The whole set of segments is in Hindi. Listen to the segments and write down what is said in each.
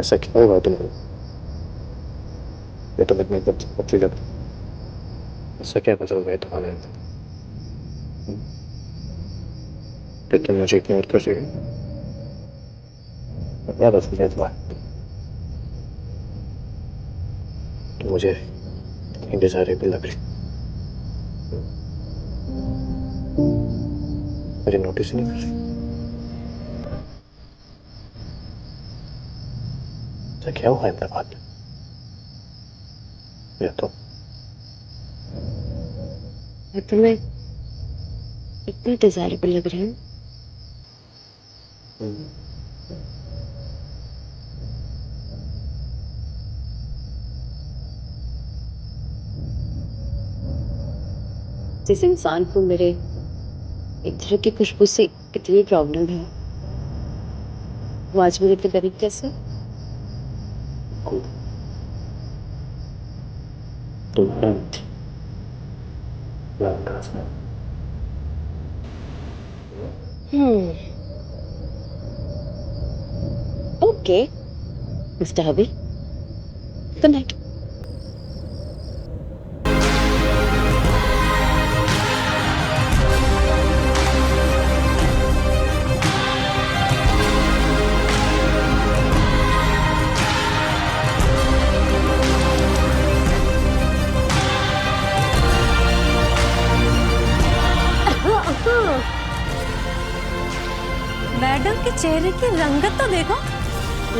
ऐसा क्या हुआ तुम्हें? ये तो इतनी अच्छी जगह, ऐसा क्या पसंद है तुम्हारे अंदर? लेकिन मुझे इग्नोर कर रही हो? क्या पसंद है तुम्हारे? तो मुझे इंडिजायरेबल लग रही, मुझे नोटिस नहीं कर रही। ऐसा क्या हुआ है बात में? या तो मैं तुम्हें इतनी डिजायरेबल लग रही हूँ। जिस इंसान को मेरे इत्र की खुशबू से इतनी प्रॉब्लम है, वो आज मेरे इतने करीब कैसे? तुम ओके मिस्टर हबी, गुड नाइट। मैडम के चेहरे की रंगत तो देखो,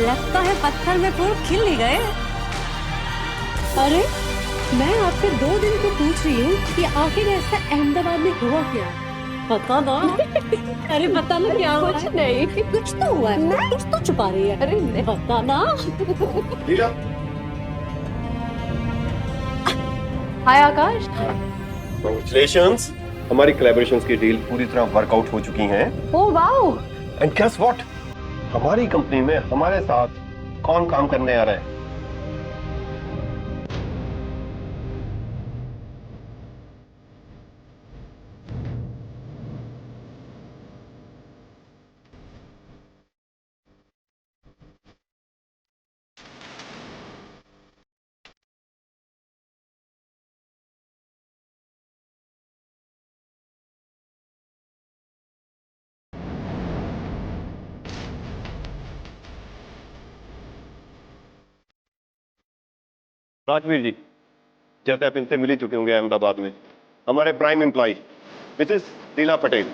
लगता है पत्थर में फूल खिल ही गए। अरे मैं आपसे 2 दिन को पूछ रही हूँ कि आखिर ऐसा अहमदाबाद में हुआ क्या? पता ना। अरे बता ना क्या हुआ? कुछ नहीं, कुछ तो हुआ है, कुछ तो छुपा रही है। अरे नहीं। बता ना। लीला, हाय आकाश। कांग्रेचुलेशंस, हमारी कोलैबोरेशंस की डील पूरी तरह वर्कआउट हो चुकी हैं। Oh wow. And guess what, हमारी कंपनी में हमारे साथ कौन काम करने आ रहा है? राजवीर जी, जैसे आप इनसे मिल ही चुके होंगे अहमदाबाद में, हमारे prime employ Mrs Leela Patel.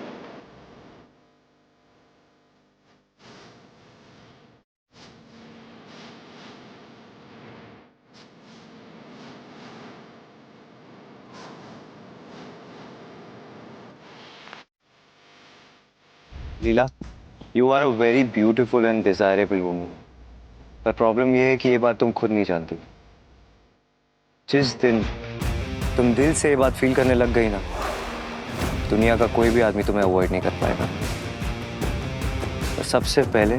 Leela, you are a very beautiful and desirable woman, पर प्रॉब्लम यह है कि ये बात तुम खुद नहीं जानती। जिस दिन तुम दिल से ये बात फील करने लग गई ना, दुनिया का कोई भी आदमी तुम्हें अवॉइड नहीं कर पाएगा। तो सबसे पहले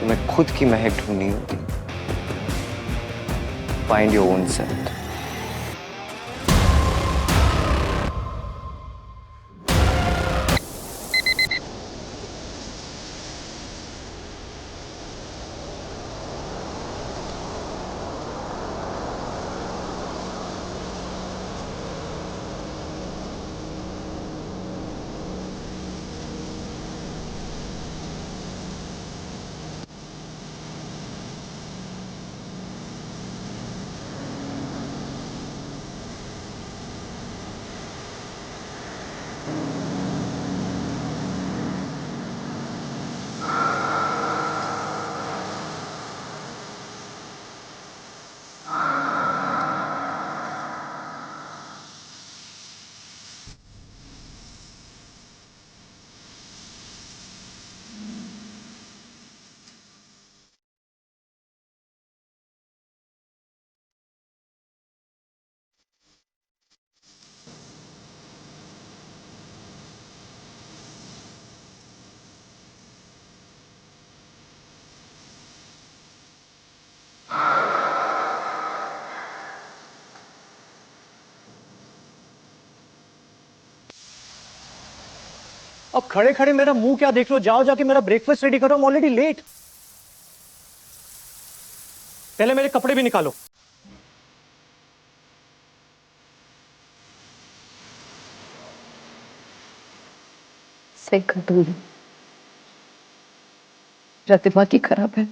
तुम्हें खुद की महक ढूंढनी होगी। Find your own scent. अब खड़े खड़े मेरा मुंह क्या देख लो, जाओ जाके मेरा ब्रेकफास्ट रेडी करो, ऑलरेडी लेट। पहले मेरे कपड़े भी निकालो। सही कहा तुमने। प्रतिभा की खराब है।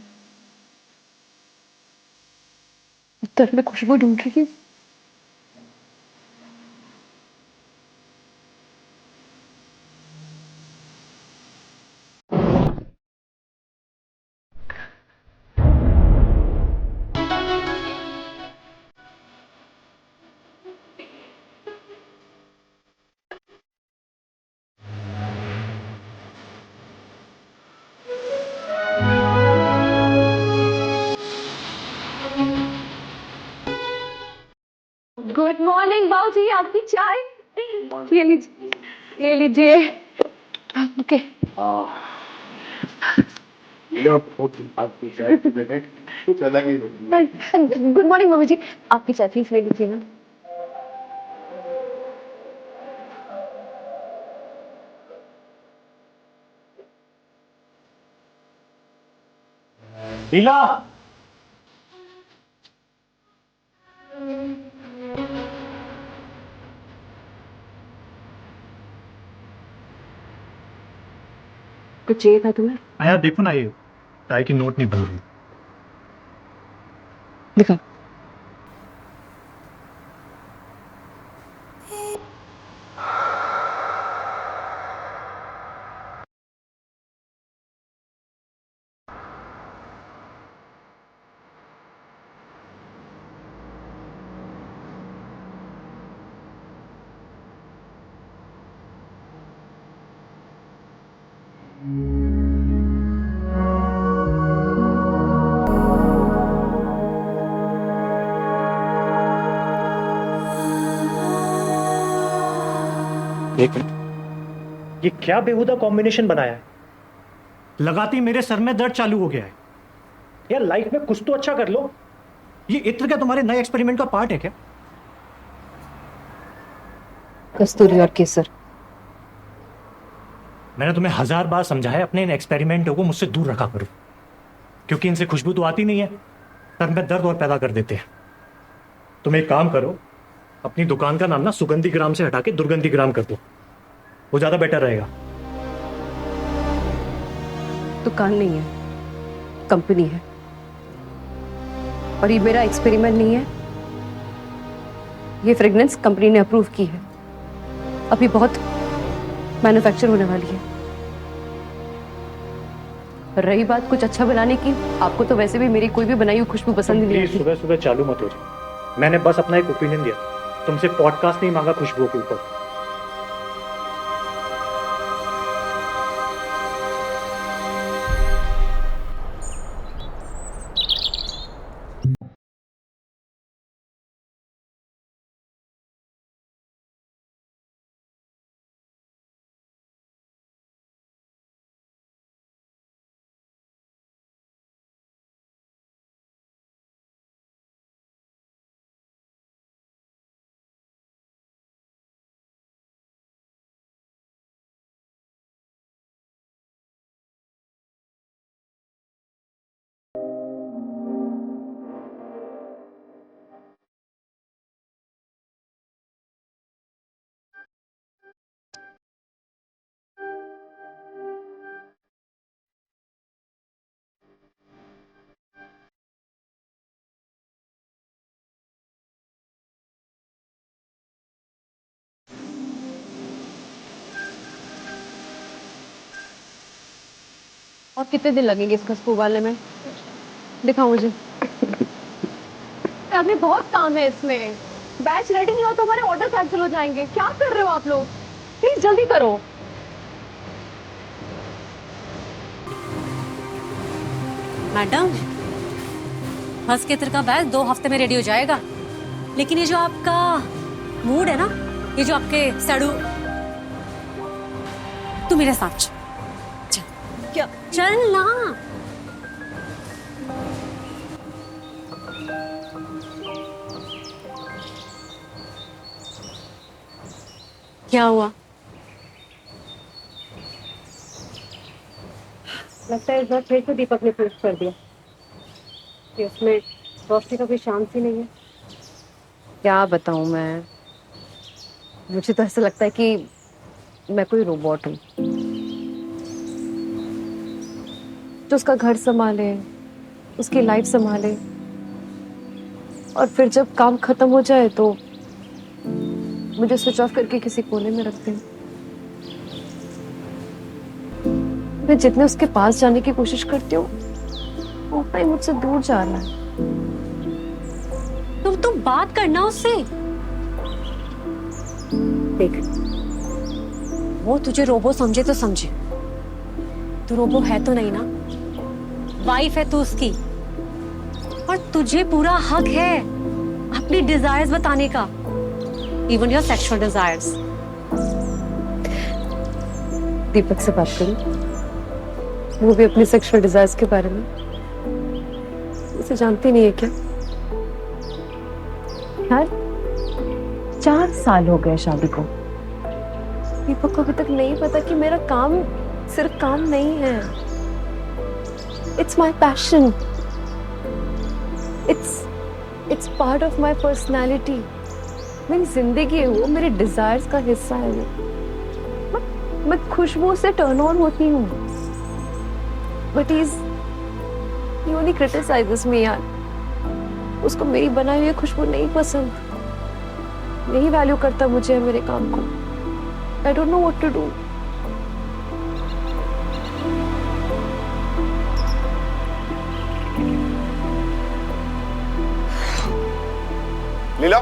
उत्तर में खुशबू ढूंढ रही हूँ। गुड मॉर्निंग बाबूजी, आपकी चाय। ले लीजिए, ले लीजिए। ओके। गुड मॉर्निंग बाबूजी, आपकी चाय प्लीज ले लीजिए ना। लीला, कुछ चाहिए था तुम्हें? आया देखो ना, ये टाई की नोट नहीं बन रही। दिखा। एक मिनट, ये क्या बेहुदा कॉम्बिनेशन बनाया है? लगाती मेरे सर में दर्द चालू हो गया है। यार लाइफ में कुछ तो अच्छा कर लो। ये इत्र क्या तुम्हारे नए एक्सपेरिमेंट का पार्ट है क्या? कस्तूरी और केसर। मैंने तुम्हें 1000 बार समझाया अपने इन एक्सपेरिमेंटों को मुझसे दूर रखा करो, क्योंकि इनसे खुशबू तो आती नहीं है, सर में दर्द और पैदा कर देते हैं। तुम एक काम करो, अपनी दुकान का नाम ना सुगंधी ग्राम से हटा के दुर्गंधी ग्राम कर दो, वो ज्यादा बेटर रहेगा। दुकान नहीं है, कंपनी है। और ये मेरा एक्सपेरिमेंट नहीं है, ये फ्रेग्रेंस कंपनी ने अप्रूव की है। अभी बहुत मैन्युफैक्चर होने वाली है। रही बात कुछ अच्छा बनाने की, आपको तो वैसे भी मेरी कोई भी बनाई हुई खुशबू पसंद नहीं प्लीज आती। सुबह सुबह चालू मत हो जाए। मैंने बस अपना एक ओपिनियन दिया, तुमसे पॉडकास्ट नहीं मांगा खुशबू के ऊपर। और कितने दिन लगेंगे इस खुशबू उबालने में? दिखाओ मुझे। अभी बहुत काम है इसमें। बैच रेडी नहीं हो तो हमारे ऑर्डर कैंसिल हो जाएंगे। क्या कर रहे हो आप लोग? प्लीज जल्दी करो। मैडम, हंस के इत्र का बैच 2 हफ्ते में रेडी हो जाएगा, लेकिन ये जो आपका मूड है ना, ये जो आपके सड़ू, तू मेरे साथ चल। क्या चल ना। क्या हुआ? लगता है इस बार फिर से दीपक ने पोस्ट कर दिया कि उसमें रोशनी का कोई चांस ही नहीं है। क्या बताऊं मैं, मुझे तो ऐसा लगता है कि मैं कोई रोबोट हूँ जो उसका घर संभाले, उसकी लाइफ संभाले, और फिर जब काम खत्म हो जाए तो मुझे स्विच ऑफ करके किसी कोने में रखते हैं। मैं जितने उसके पास जाने की कोशिश करती हूँ उतना ही मुझसे दूर जा रहा है। तुम बात करना उससे। देख, वो तुझे रोबो समझे तो समझे, तू रोबो है तो नहीं ना, वाइफ है तू उसकी, और तुझे पूरा हक है अपनी डिजायर्स बताने का, इवन योर सेक्सुअल डिजायर्स। दीपक से बात करूं, वो भी अपनी सेक्सुअल डिजायर्स के बारे में। उसे जानती नहीं है क्या? यार 4 साल हो गए शादी को, दीपक को अभी तक नहीं पता कि मेरा काम सिर्फ काम नहीं है। It's my passion, it's part of my personality. मेरी जिंदगी है वो, मेरे डिजायर्स का हिस्सा है वो। मैं खुशबू से टर्न ऑन होती हूँ, बट ही ओनली क्रिटिसाइजेस मी यार। उसको मेरी बनाई हुई खुशबू नहीं पसंद, नहीं वैल्यू करता मुझे, मेरे काम को। I don't know what to do. Leela,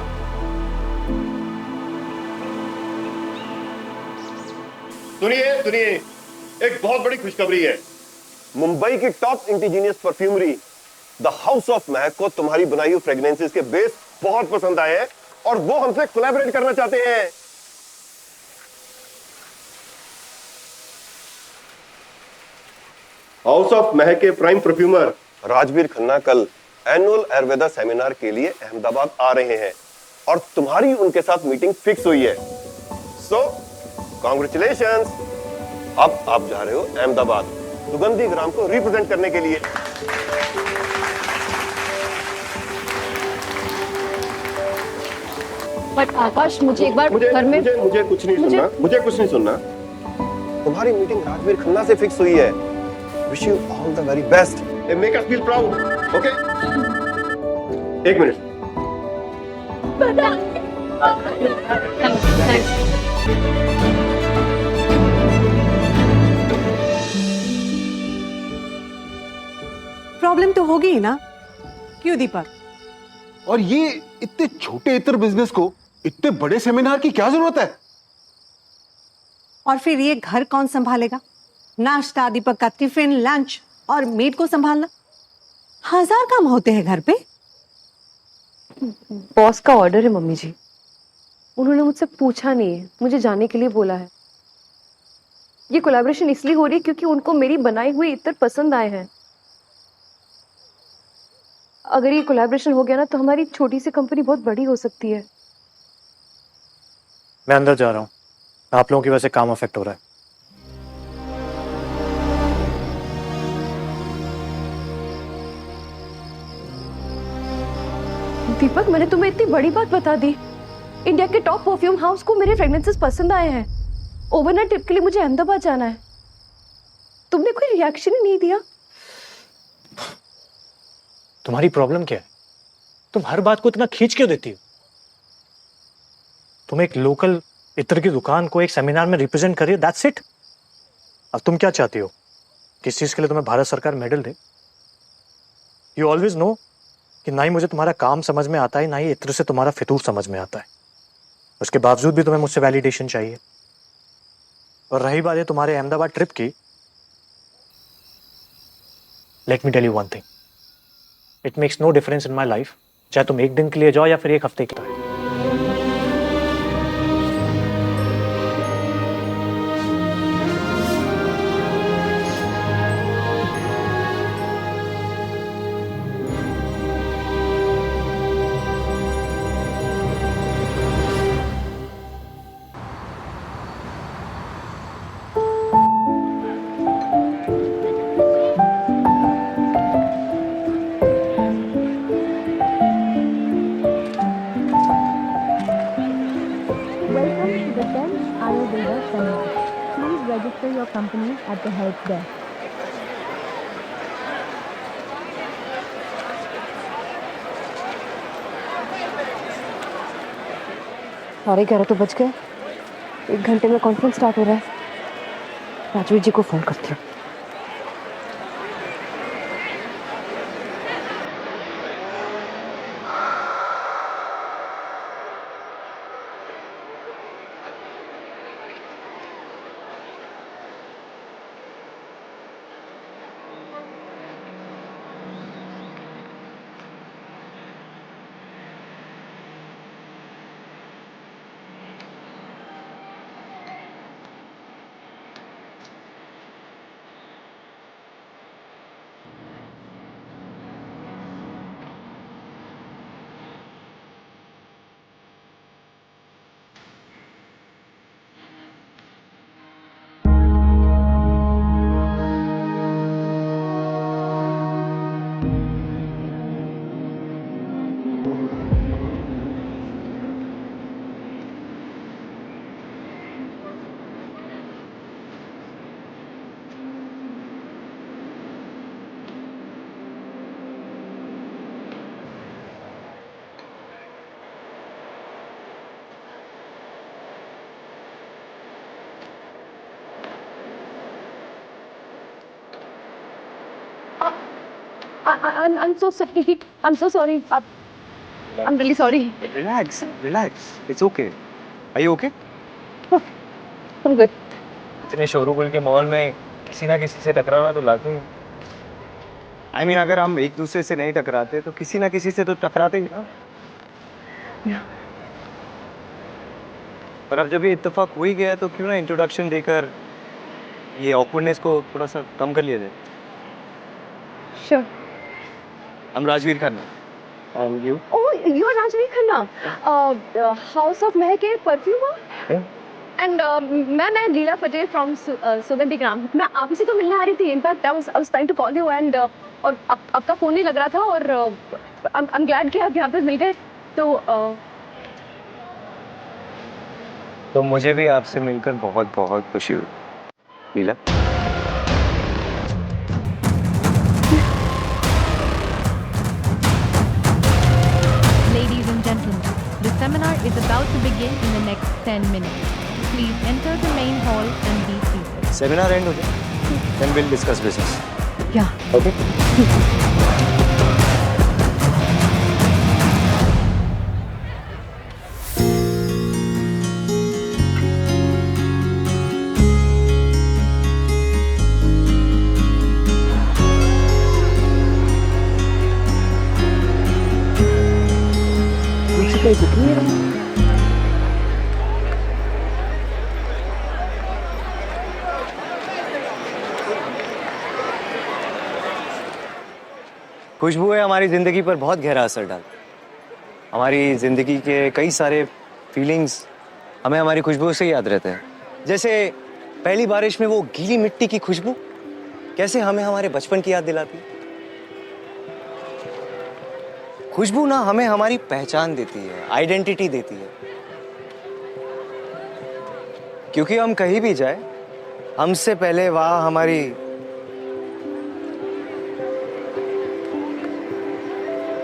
सुनिए सुनिए, एक बहुत बड़ी खुशखबरी है। मुंबई की top indigenous perfumery the house of Mahek को तुम्हारी बनाई हुई फ्रेग्रेंसेस के बेस बहुत पसंद आए हैं और वो हमसे कोलैबोरेट करना चाहते हैं। हाउस ऑफ महक के प्राइम परफ्यूमर राजवीर खन्ना कल एनुअल आयुर्वेदा सेमिनार के लिए अहमदाबाद आ रहे हैं और तुम्हारी उनके साथ मीटिंग फिक्स हुई है। सो कांग्रेचुलेशंस। अब आप जा रहे हो अहमदाबाद सुगंधी ग्राम को रिप्रेजेंट करने के लिए। बट आकाश, मुझे एक बार घर में मुझे कुछ नहीं सुनना, मुझे कुछ नहीं सुनना। तुम्हारी मीटिंग राजवीर खन्ना से फिक्स हुई है। Wish you all the very best and make us feel proud. Okay, एक मिनट। प्रॉब्लम तो होगी ही ना, क्यों दीपक? और ये इतने छोटे इतर बिजनेस को इतने बड़े सेमिनार की क्या जरूरत है? और फिर ये घर कौन संभालेगा? नाश्ता, दीपक का टिफिन, लंच और मेड को संभालना, 1000 काम होते हैं घर पे। बॉस का ऑर्डर है मम्मी जी, उन्होंने मुझसे पूछा नहीं है, मुझे जाने के लिए बोला है। ये कोलैबोरेशन इसलिए हो रही है क्योंकि उनको मेरी बनाई हुई इत्र पसंद आए हैं। अगर ये कोलैबोरेशन हो गया ना तो हमारी छोटी सी कंपनी बहुत बड़ी हो सकती है। मैं अंदर जा रहा हूँ, आप लोगों की वजह से काम अफेक्ट हो रहा है। दीपक, मैंने तुम्हें इतनी बड़ी बात बता दी। इंडिया के टॉप परफ्यूम हाउस को मेरे फ्रेग्रेंसेस पसंद आए हैं। ओवरनाइट ट्रिप के लिए मुझे अहमदाबाद जाना है। तुमने कोई रिएक्शन ही नहीं दिया। तुम्हारी प्रॉब्लम क्या है? तुम हर बात को इतना खींच क्यों देती हो? तुम एक लोकल इत्र की दुकान को एक सेमिनार में रिप्रेजेंट करिए, दैट्स इट। अब तुम क्या चाहती हो? किस चीज के लिए तुम्हें भारत सरकार medal they? You always no कि ना ही मुझे तुम्हारा काम समझ में आता है, ना ही इत्र से तुम्हारा फितूर समझ में आता है। उसके बावजूद भी तुम्हें मुझसे वैलिडेशन चाहिए। और रही बात है तुम्हारे अहमदाबाद ट्रिप की, let me tell you one thing, it makes no difference in my life, चाहे तुम एक दिन के लिए जाओ या फिर एक हफ्ते के लिए। the Bench Ayurveda Seminar. Please register your company at the help desk. साढ़े 11 तो बज गए। 1 घंटे में कॉन्फ्रेंस स्टार्ट हो रहा है। राजवीर जी को फोन करती हूँ। I'm so sorry. I'm so sorry. I'm really sorry. Relax, relax. It's okay. Are you okay? I'm good. इतने शोरूम के मॉल में किसी ना किसी से टकराना तो लाजमी है। I mean, अगर हम एक दूसरे से नहीं टकराते तो किसी ना किसी से तो टकराते ही ना। पर अब जब ये इत्तेफाक हो ही गया तो क्यों ना इंट्रोडक्शन देकर ये ऑकवर्डनेस को थोड़ा सा कम कर लिया जाए। Sure. I'm Rajveer Khanna. And you? Oh, you're Rajveer Khanna. House of Mehak perfumer. Yeah. And मैं लीला पटेल from सुगंधी ग्राम। मैं आप से तो मिलने आ रही थी। Impact I was trying to call you and और आपका फोन नहीं लग रहा था और I'm glad कि आप यहाँ पे मिल गए। तो मुझे भी आपसे मिलकर बहुत बहुत खुशी हुई। लीला। Ladies and gentlemen, the seminar is about to begin in the next 10 minutes. Please enter the main hall and be seated. Seminar end हो जाए, then we'll discuss business. Yeah. Okay. कोई दिख नहीं रहा। खुशबू है हमारी जिंदगी पर बहुत गहरा असर डाल। हमारी जिंदगी के कई सारे फीलिंग्स हमें हमारी खुशबू से याद रहते हैं। जैसे पहली बारिश में वो गीली मिट्टी की खुशबू कैसे हमें हमारे बचपन की याद दिलाती। खुशबू ना हमें हमारी पहचान देती है, आइडेंटिटी देती है। क्योंकि हम कहीं भी जाए हमसे पहले वहां हमारी